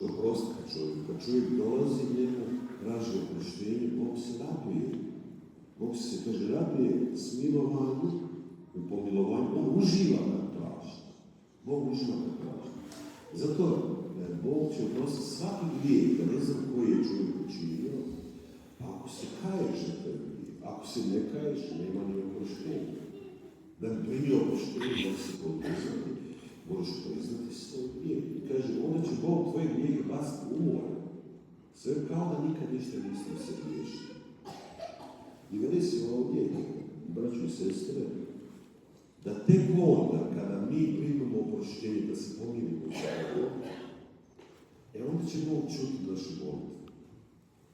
oprostiti čovjek. Kad čovjek dolazi njemu, traži oproštenje, Bog se raduje. Bog se, kaže, raduje smilovanju, u pomilovanju. On uživa kad traži. Bog uživa kad traži. Zato Bog će oprostiti svaki grijeh, da ne znam koji je čovjek učinio. Ako se kaješ na taj grijeh, ako se ne kaješ, nema ni oproštenja. Da bi primio oproštenje, da se poduzati, moraš priznati svoj grijeh. I kaže, onda će Bog tvoje grijehe baciti u more. Sve kao da nikad ništa niste se griješili. I veli se ovdje, braćo i sestre, da tek onda, kada mi primamo oproštenje, da se pomirimo sa Bogom, onda će Bog čuti našu molitvu.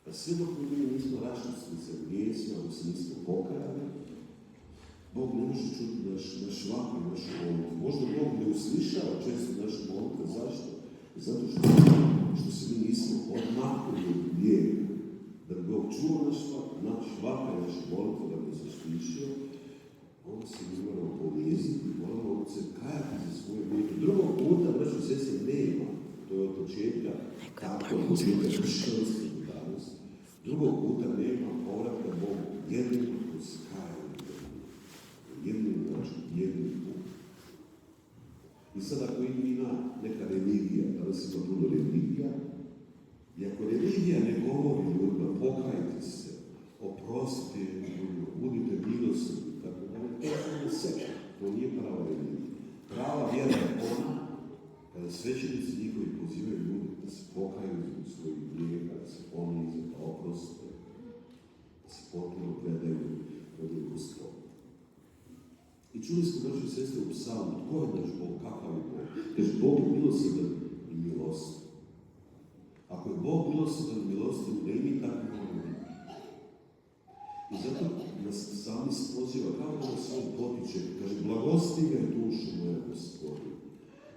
A sve dok mi nismo raščistili sa grijesima, dok se nismo pokajali, Bog ne može čuti naš vap i našu molitvu. Možda Bog ne uslišava često našu molitvu. Zašto? Zato što se mi nismo odmakli od grijeha. Da bi Bog čuo naš vap i našu molitvu, da bi se uslišio, onda se mi moramo poniziti, moramo se kajati za svoje grijehe. Drugog puta, braćo sestre, nema. To je od početka tako od početka kršćanske danosti. Drugog puta nema povratka Bogu. Jednim put se kajaju. Jednim put. I sad ako ima neka religija, danas ima puno religija, i ako religija ne govori ljudima, pokajte se, oprostite ljudima, budite milosrdni, tako da ne sekta. To nije prava religija. Prava vjera je ona kada svećenici njihovi pozivaju ljudi da se pokaju zbog svojih grijeha, da se ponize, da oproste, da se potpuno predaju od Gospoda. I čuli smo, braćo i sestre, u psalmu, tko je naš Bog, kakav je Bog? Kaže, Bog je milosrdan i milostiv. Ako je Bog milosrdan i milostiv, da i mi tako moramo biti. I zato nas sami se poziva, kao da nas on potiče, kaže, blagosti me dušo moja Gospodina.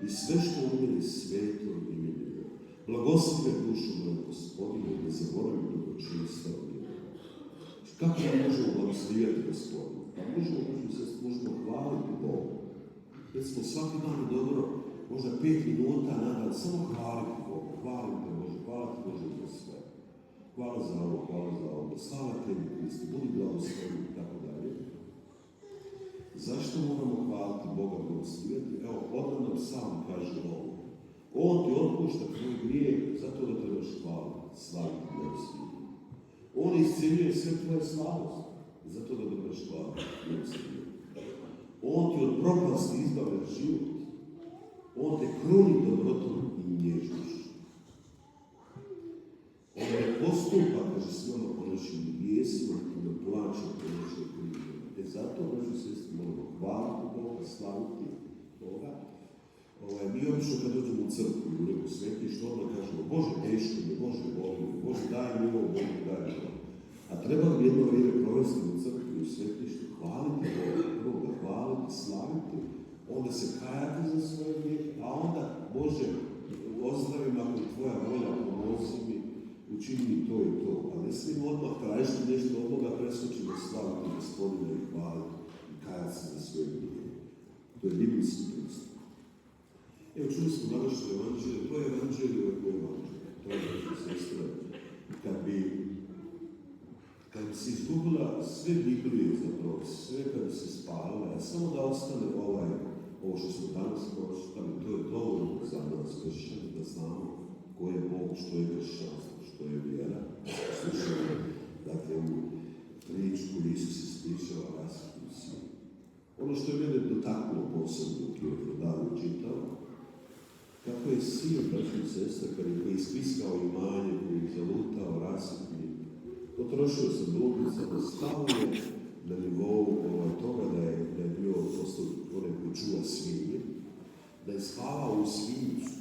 I sve što u meni sveto imenuje. Blagosti me dušo moja Gospodina, ne zaboravim dobročinstva od njega. Kako da možemo blagoslovijati Gospodina? Pa možemo hvaliti Bogu. Recimo, svaki dan je dobro, možda 5 minuta na dan, samo hvaliti Bogu. Hvalite Bože, hvaliti Bože za sve. Hvala za ovo, hvala za ovo. Slava tebi, Kristi, budi blagosloveni i tako dalje. Zašto moramo hvaliti Boga, blagosloviti? Evo, odmah nam sam kaže ovo. On ti otpušta tvoj grijeh, zato da trebaš hvaliti, slaviti, blagosloviti. On iscijeljuje sve tvoje slabosti, zato da trebaš hvaliti, blagosloviti. On ti od propasti izbavlja život. On te kruni dobrotom i nježnošću. On ne postupa, kaže, s nama po našim grijesima i ne plaća po našim krivima. Zato, braćo i sestre, moramo hvaliti Boga, slaviti Boga. Mi obično kad dođemo u crkvu i u neku svetištu, onda kažemo, Bože, teško mi, Bože, volim, Bože, daj mi ovo, Bože, daj mi ovo. A treba li jedno vrijeme provesti u crkvi i u svetištu, hvaliti Boga, hvaliti, slaviti, onda se kajati za svoje grijehe, a onda, Bože, ozdravim ako je tvoja volja, pomozi mi, učini mi to i to. A ne smijemo odmah tražiti nešto od Boga, preskočimo slaviti Gospodina i hvaliti i kajati se za svoje grijehe. To je biblijski pristup. Evo, čuli smo današnje evanđelje, to je evanđelje o evanđelje. To je naša sestra. Kad bi se izgubila sve Biblije zapravo, sve kad bi se spalila, samo da ostane ovo što smo danas pročitali, to je dovoljno za nas kršćani, da znamo ko je Bog, što je kršćanstvo, što je vjera. Slušamo, dakle, u priču koju Isus ispričava rasipnu sinu. Ono što je mene dotaknulo posebno, dok je Davor čitao, kako je sin, braćo i sestra, kad je ispiskao imanje, koji je zalutao, rasipni, potrošio se bludnicama, stao je na nivou toga da je bio postao onaj koji čuva svinje, da je spavao u svinjicu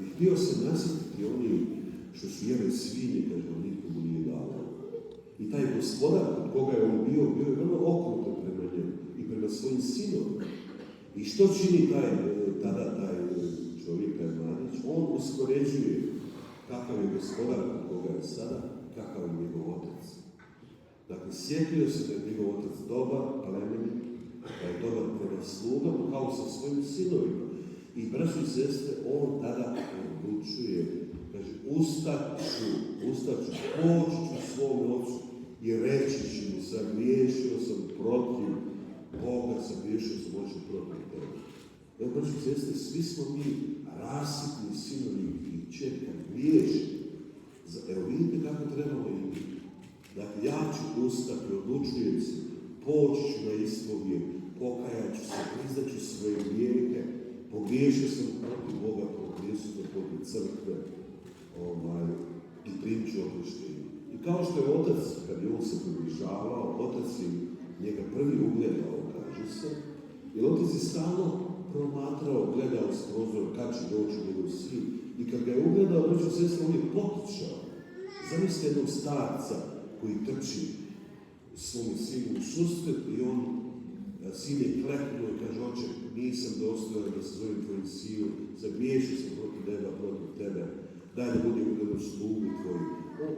i htio se nasjetiti oni što su jeli svinje, kaže, on nikomu nije dao. I taj gospodar, kod koga je on bio je vrlo okrutan prema njemu i prema svojim sinovima. I što čini tada taj čovjek, taj mladić? On uspoređuje kakav je gospodar kod koga je sada, kakav je njegov otac. Dakle, sjetio se da je njegov otac dobar, plemenit, da je dobar prema slugama, kao sa svojim sinovima. I braćo i sestre, on tada odlučuje kaže, ustaću, poći ću svome ocu i reći ću mu, sagriješio sam protiv Boga, sagriješio sam oče protiv tebe. Evo, braći i sestre, svi smo mi rasipni sinovi i čerka, griješi. Evo, vidite kako trebamo imati. Dakle, ja ću ustati, odlučujem se, poći ću na ispovijed, pokajat ću se, priznat ću svoje grijehe, pogriješio sam protiv Boga, pogriješio sam protiv crkve i primit ću oproštenje. I kao što je otac, kad je on se približavao, otac je njega prvi ugledao, kaže se, jer otac je stalno promatrao, gledao s prozora kad će doći njegov sin. I kad ga je ugledao, braćo i sestre, on je potičao. Zamislite jednog starca koji trči svome sinu u susret i on, sin je kleknuo i kaže, oče, nisam dostojan da se zovem tvojim sinom, zagriješio sam protiv neba, protiv tebe, daj da budem ugledao slugu tvoj.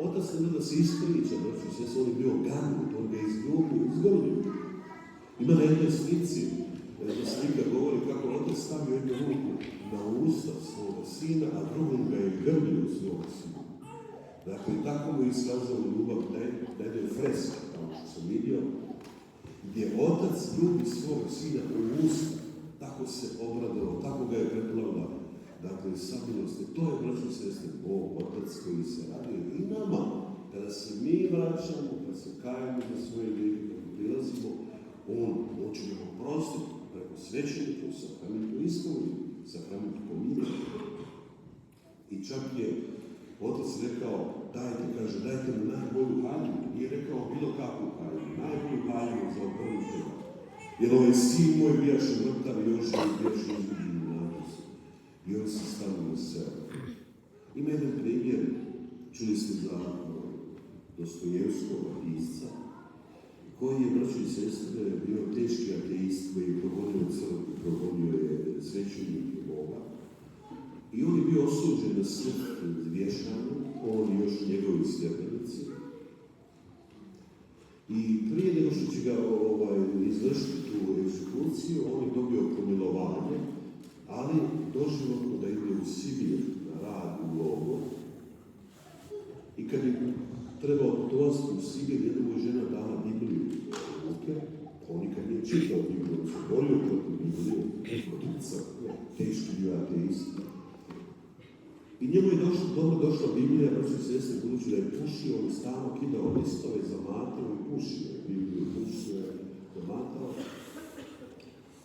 Otac ne da se ispriča, braćo i sestre, on je bio ganut, on ga je izgrlio. Ima na jednoj slici, jedna slika govori kako otac stavio jednu ruku na usta svoga sina, a drugom ga je grlio svoga sina. Dakle, tako mu je iskazao ljubav na jednoj freski, kao što sam vidio, gdje otac ljubi svoga sina u usta, tako se obradovao, tako ga je preplavila. Dakle, samilosti, to je, braćo i sestre, Bog, Otac koji se radi i nama. Kada se mi vraćamo, kada se kajemo za svoje grijehe, kada prilazimo, on će nam oprostiti preko svećenika, u sakramentu ispovijedi, sakramentu pomirenja. I čak je Otac rekao, dajte mu najbolju haljinu. Nije rekao bilo kakvu haljinu, najbolju haljinu za oprostitelja. Jer ovaj sin moj bijaše mrtav i još je bijaše izgubljen u mladosti. I on se stavio na sebe. Ima jedan primjer, čuli ste za Dostojevskog pisca, koji je, braćo i sestre, bio teški ateist koji je progonio crkvu, progonio je svećenike Boga. I on je bio osuđen na smrt vješanja, on i još njegovi sljedbenici. I prije nego što će ga izvršiti tu egzekuciju, on je dobio pomilovanje, ali doživotno da ide u Sibir na rad u logor. I kad je trebao putovati u Sibir, jedna mu je žena dala Bibliju u ruke, on nikad nije čitao Bibliju, on se borio protiv Biblije, protiv crkve, teški bio ateist. I njemu je dobro došla Biblija, braćo i sestre, budući da je pušio, on stalno kidao listove, zamatao i pušio Bibliju, pušio je, zamatao.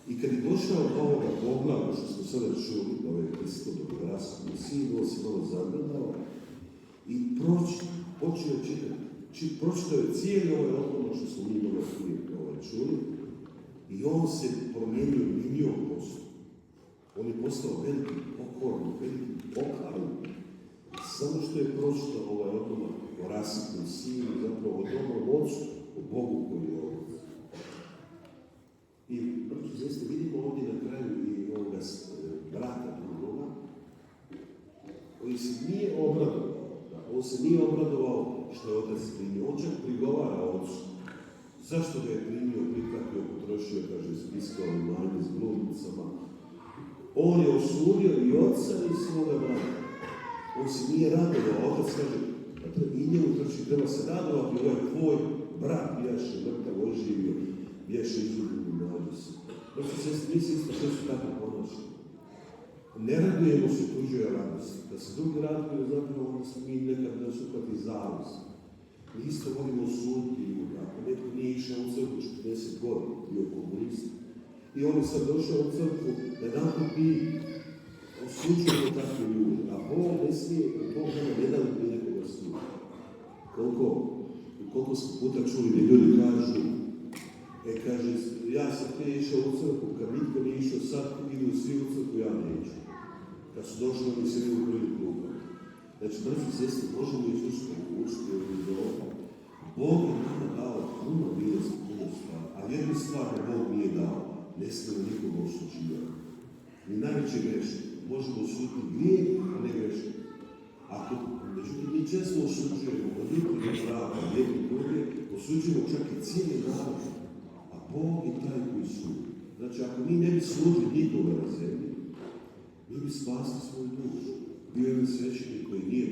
I kad je došao do ovoga poglavlja, što smo sada čuli, da ovaj Hristov raspravni sin, on se malo zagledao i počeo čitati. Pročitao je cijeli ovaj odlomno što smo mi malo prije čuli i on se promijenio milion posto. On je postao veliki pokorni, veliki pokaran. Samo što je pročitao ovaj odlomak o rasipnom sinu, zapravo o dobrom ocu, o Bogu koji je otac. I zaista vidimo ovdje na kraju i ovoga brata drugoga, koji se nije obradovao. On se nije obradovao što je otac primio. On čak prigovara ocu. Zašto ga je primio, prihvatio, potrošio, kaže, spiskao imanje s glumicama. On je osudio i oca i svoga brata. On se nije radovao. Otac kaže, i njemu treba se radovati, ovo je tvoj brat, bijaše mrtav, oživio, bijaše izgubljen u mladosti. Znači, mi se isto često tako ponašamo. Ne radujemo se tuđoj radosti. Da se drugi raduju, zapravo onda smo mi nekad nas uhvati zavist. Mi isto volimo osuditi ljudi. Ako netko nije išao u crkvu 40 godina, bio komunist, i on je sad došao u crkvu, jedanput mi osuđujemo takve ljude. A Bog ne smije, Bog nema jedan mi nekoga sluša. Koliko smo puta čuli da ljudi kažu, kaže, ja sam prije išao u crkvu, kad nitko nije išao sad, idu svi u crkvu, ja neću. Kad su došli, oni se u prvi kluba. Znači, braći i sestri, možemo izvršiti učiti od ovoga. Bog je nama dao puno milosti, puno stvari, a jednu stvar da Bog nije dao, ne smijemo nikoga osuđivati. Mi najveće grešimo. Možemo osuditi grijeh, a ne grešiti. Međutim, mi često osuđujemo od nikoga prava, jedni druge, osuđujemo čak i cijeli narod. A Bog je taj koji sudi. Znači, ako mi ne bi sudili nikoga na zemlji, mi bi spasili svoju dušu. Bio je jedan svećenik koji nije